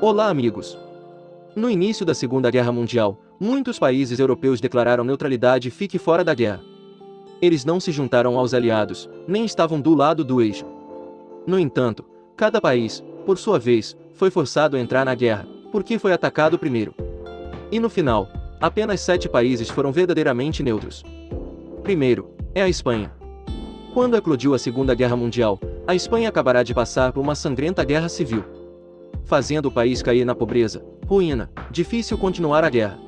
Olá, amigos! No início da Segunda Guerra Mundial, muitos países europeus declararam neutralidade e fique fora da guerra. Eles não se juntaram aos aliados, nem estavam do lado do eixo. No entanto, cada país, por sua vez, foi forçado a entrar na guerra, porque foi atacado primeiro. E no final, apenas 7 países foram verdadeiramente neutros. Primeiro, é a Espanha. Quando eclodiu a Segunda Guerra Mundial, a Espanha acabará de passar por uma sangrenta guerra civil, fazendo o país cair na pobreza, ruína, difícil continuar a guerra.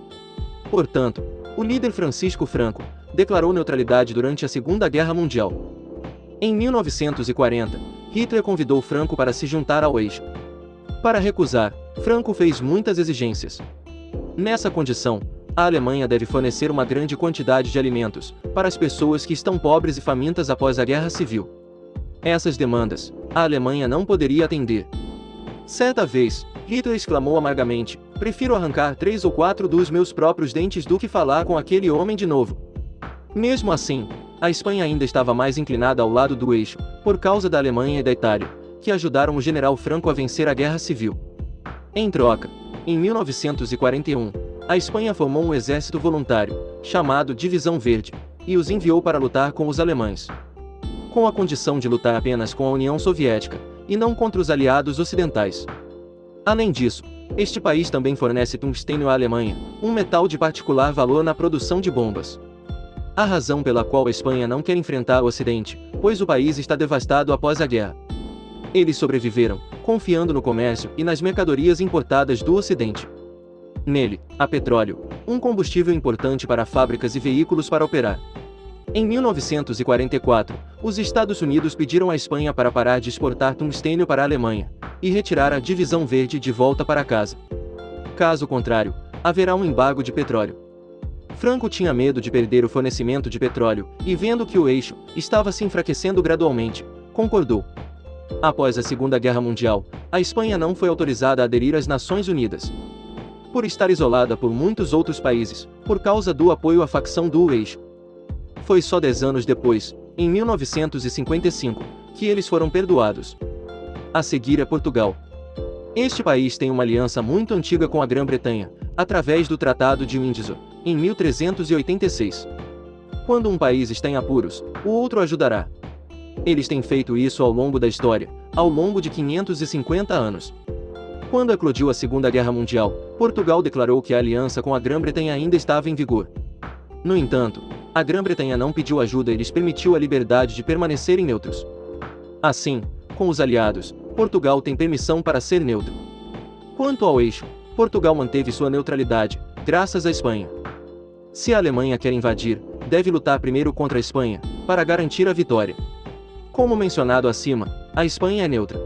Portanto, o líder Francisco Franco declarou neutralidade durante a Segunda Guerra Mundial. Em 1940, Hitler convidou Franco para se juntar ao eixo. Para recusar, Franco fez muitas exigências. Nessa condição, a Alemanha deve fornecer uma grande quantidade de alimentos para as pessoas que estão pobres e famintas após a Guerra Civil. Essas demandas, a Alemanha não poderia atender. Certa vez, Hitler exclamou amargamente: "Prefiro arrancar 3 ou 4 dos meus próprios dentes do que falar com aquele homem de novo." Mesmo assim, a Espanha ainda estava mais inclinada ao lado do eixo, por causa da Alemanha e da Itália, que ajudaram o general Franco a vencer a Guerra Civil. Em troca, em 1941, a Espanha formou um exército voluntário, chamado Divisão Verde, e os enviou para lutar com os alemães, com a condição de lutar apenas com a União Soviética, e não contra os aliados ocidentais. Além disso, este país também fornece tungstênio à Alemanha, um metal de particular valor na produção de bombas. A razão pela qual a Espanha não quer enfrentar o Ocidente, pois o país está devastado após a guerra. Eles sobreviveram, confiando no comércio e nas mercadorias importadas do Ocidente. Nele, há petróleo, um combustível importante para fábricas e veículos para operar. Em 1944, os Estados Unidos pediram à Espanha para parar de exportar tungstênio para a Alemanha e retirar a Divisão Verde de volta para casa. Caso contrário, haverá um embargo de petróleo. Franco tinha medo de perder o fornecimento de petróleo e, vendo que o eixo estava se enfraquecendo gradualmente, concordou. Após a Segunda Guerra Mundial, a Espanha não foi autorizada a aderir às Nações Unidas, por estar isolada por muitos outros países, por causa do apoio à facção do eixo. Foi só 10 anos depois, em 1955, que eles foram perdoados. A seguir é Portugal. Este país tem uma aliança muito antiga com a Grã-Bretanha, através do Tratado de Windsor, em 1386. Quando um país está em apuros, o outro ajudará. Eles têm feito isso ao longo da história, ao longo de 550 anos. Quando eclodiu a Segunda Guerra Mundial, Portugal declarou que a aliança com a Grã-Bretanha ainda estava em vigor. No entanto, a Grã-Bretanha não pediu ajuda e lhes permitiu a liberdade de permanecerem neutros. Assim, com os aliados, Portugal tem permissão para ser neutro. Quanto ao eixo, Portugal manteve sua neutralidade, graças à Espanha. Se a Alemanha quer invadir, deve lutar primeiro contra a Espanha, para garantir a vitória. Como mencionado acima, a Espanha é neutra.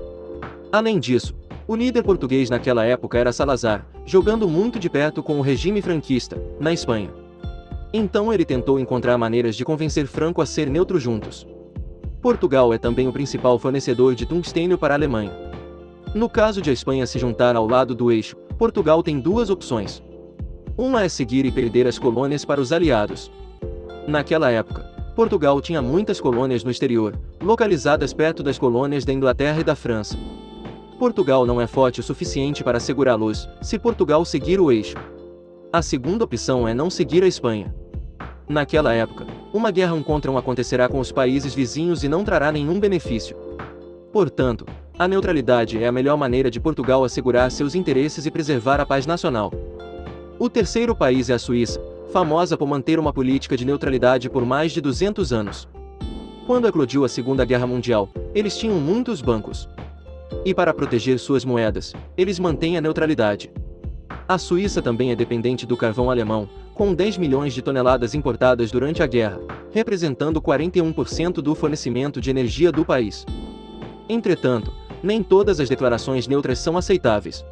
Além disso, o líder português naquela época era Salazar, jogando muito de perto com o regime franquista, na Espanha. Então ele tentou encontrar maneiras de convencer Franco a ser neutro juntos. Portugal é também o principal fornecedor de tungstênio para a Alemanha. No caso de a Espanha se juntar ao lado do eixo, Portugal tem 2 opções. Uma é seguir e perder as colônias para os aliados. Naquela época, Portugal tinha muitas colônias no exterior, localizadas perto das colônias da Inglaterra e da França. Portugal não é forte o suficiente para segurá-los, se Portugal seguir o eixo. A segunda opção é não seguir a Espanha. Naquela época, uma guerra um contra um acontecerá com os países vizinhos e não trará nenhum benefício. Portanto, a neutralidade é a melhor maneira de Portugal assegurar seus interesses e preservar a paz nacional. O terceiro país é a Suíça, famosa por manter uma política de neutralidade por mais de 200 anos. Quando eclodiu a Segunda Guerra Mundial, eles tinham muitos bancos. E para proteger suas moedas, eles mantêm a neutralidade. A Suíça também é dependente do carvão alemão, com 10 milhões de toneladas importadas durante a guerra, representando 41% do fornecimento de energia do país. Entretanto, nem todas as declarações neutras são aceitáveis.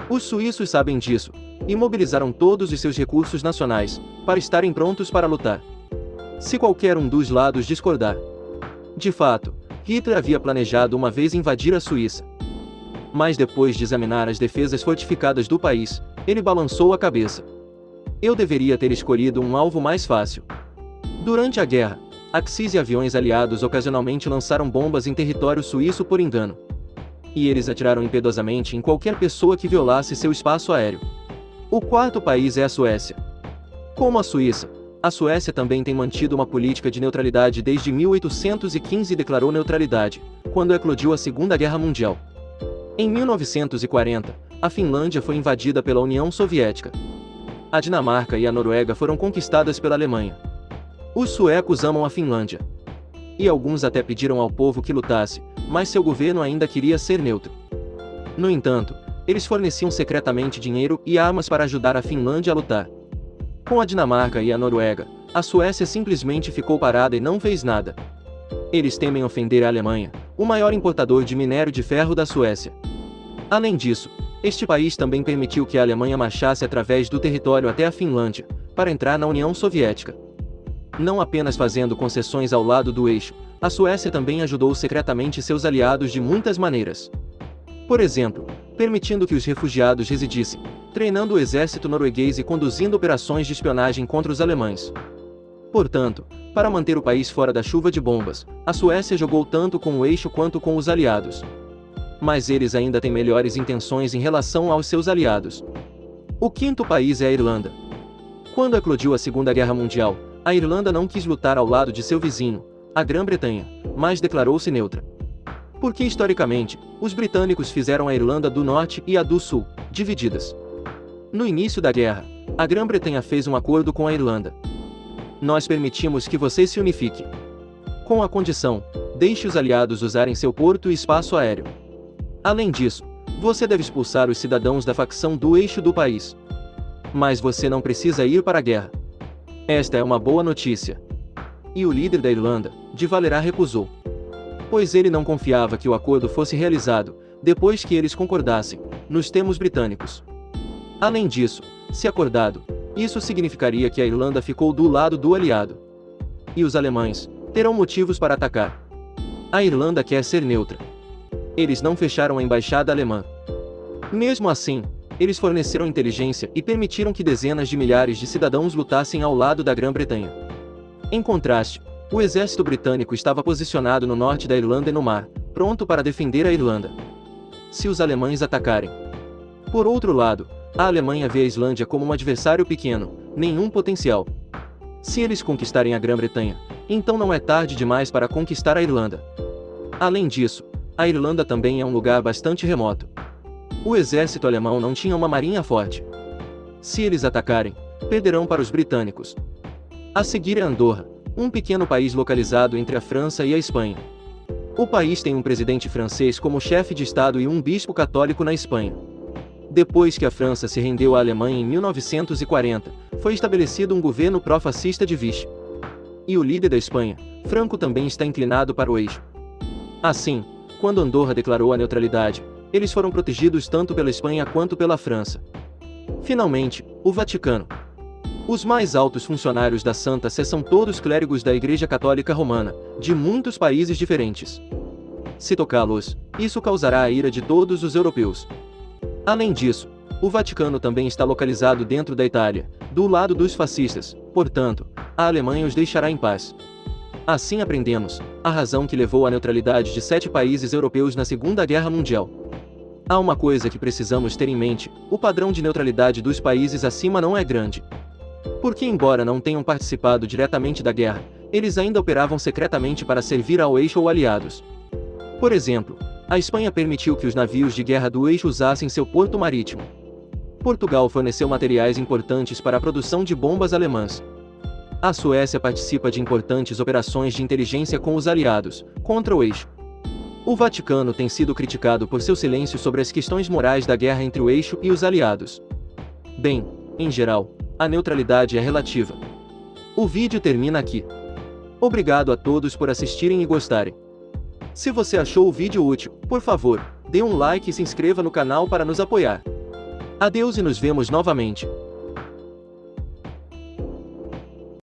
Os suíços sabem disso, e mobilizaram todos os seus recursos nacionais, para estarem prontos para lutar, se qualquer um dos lados discordar. De fato, Hitler havia planejado uma vez invadir a Suíça. Mas depois de examinar as defesas fortificadas do país, ele balançou a cabeça. Eu deveria ter escolhido um alvo mais fácil. Durante a guerra, Axis e aviões aliados ocasionalmente lançaram bombas em território suíço por engano. E eles atiraram impiedosamente em qualquer pessoa que violasse seu espaço aéreo. O quarto país é a Suécia. Como a Suíça, a Suécia também tem mantido uma política de neutralidade desde 1815 e declarou neutralidade, quando eclodiu a Segunda Guerra Mundial. Em 1940, a Finlândia foi invadida pela União Soviética. A Dinamarca e a Noruega foram conquistadas pela Alemanha. Os suecos amam a Finlândia. E alguns até pediram ao povo que lutasse, mas seu governo ainda queria ser neutro. No entanto, eles forneciam secretamente dinheiro e armas para ajudar a Finlândia a lutar. Com a Dinamarca e a Noruega, a Suécia simplesmente ficou parada e não fez nada. Eles temem ofender a Alemanha, o maior importador de minério de ferro da Suécia. Além disso, este país também permitiu que a Alemanha marchasse através do território até a Finlândia, para entrar na União Soviética. Não apenas fazendo concessões ao lado do eixo, a Suécia também ajudou secretamente seus aliados de muitas maneiras. Por exemplo, permitindo que os refugiados residissem, treinando o exército norueguês e conduzindo operações de espionagem contra os alemães. Portanto, para manter o país fora da chuva de bombas, a Suécia jogou tanto com o eixo quanto com os aliados. Mas eles ainda têm melhores intenções em relação aos seus aliados. O quinto país é a Irlanda. Quando eclodiu a Segunda Guerra Mundial, a Irlanda não quis lutar ao lado de seu vizinho, a Grã-Bretanha, mas declarou-se neutra. Porque historicamente, os britânicos fizeram a Irlanda do Norte e a do Sul, divididas. No início da guerra, a Grã-Bretanha fez um acordo com a Irlanda. Nós permitimos que você se unifique. Com a condição, deixe os aliados usarem seu porto e espaço aéreo. Além disso, você deve expulsar os cidadãos da facção do eixo do país. Mas você não precisa ir para a guerra. Esta é uma boa notícia. E o líder da Irlanda, de Valera, recusou. Pois ele não confiava que o acordo fosse realizado, depois que eles concordassem, nos termos britânicos. Além disso, se acordado, isso significaria que a Irlanda ficou do lado do aliado. E os alemães terão motivos para atacar. A Irlanda quer ser neutra. Eles não fecharam a embaixada alemã. Mesmo assim, eles forneceram inteligência e permitiram que dezenas de milhares de cidadãos lutassem ao lado da Grã-Bretanha. Em contraste, o exército britânico estava posicionado no norte da Irlanda e no mar, pronto para defender a Irlanda se os alemães atacarem. Por outro lado, a Alemanha vê a Islândia como um adversário pequeno, nenhum potencial. Se eles conquistarem a Grã-Bretanha, então não é tarde demais para conquistar a Irlanda. Além disso, a Irlanda também é um lugar bastante remoto. O exército alemão não tinha uma marinha forte. Se eles atacarem, perderão para os britânicos. A seguir é Andorra, um pequeno país localizado entre a França e a Espanha. O país tem um presidente francês como chefe de Estado e um bispo católico na Espanha. Depois que a França se rendeu à Alemanha em 1940, foi estabelecido um governo pró-fascista de Vichy. E o líder da Espanha, Franco, também está inclinado para o eixo. Assim, quando Andorra declarou a neutralidade, eles foram protegidos tanto pela Espanha quanto pela França. Finalmente, o Vaticano. Os mais altos funcionários da Santa Sé são todos clérigos da Igreja Católica Romana, de muitos países diferentes. Se tocá-los, isso causará a ira de todos os europeus. Além disso, o Vaticano também está localizado dentro da Itália, do lado dos fascistas, portanto, a Alemanha os deixará em paz. Assim aprendemos a razão que levou à neutralidade de 7 países europeus na Segunda Guerra Mundial. Há uma coisa que precisamos ter em mente: o padrão de neutralidade dos países acima não é grande. Porque, embora não tenham participado diretamente da guerra, eles ainda operavam secretamente para servir ao eixo ou aliados. Por exemplo, a Espanha permitiu que os navios de guerra do eixo usassem seu porto marítimo. Portugal forneceu materiais importantes para a produção de bombas alemãs. A Suécia participa de importantes operações de inteligência com os aliados, contra o eixo. O Vaticano tem sido criticado por seu silêncio sobre as questões morais da guerra entre o eixo e os aliados. Bem, em geral, a neutralidade é relativa. O vídeo termina aqui. Obrigado a todos por assistirem e gostarem. Se você achou o vídeo útil, por favor, dê um like e se inscreva no canal para nos apoiar. Adeus e nos vemos novamente.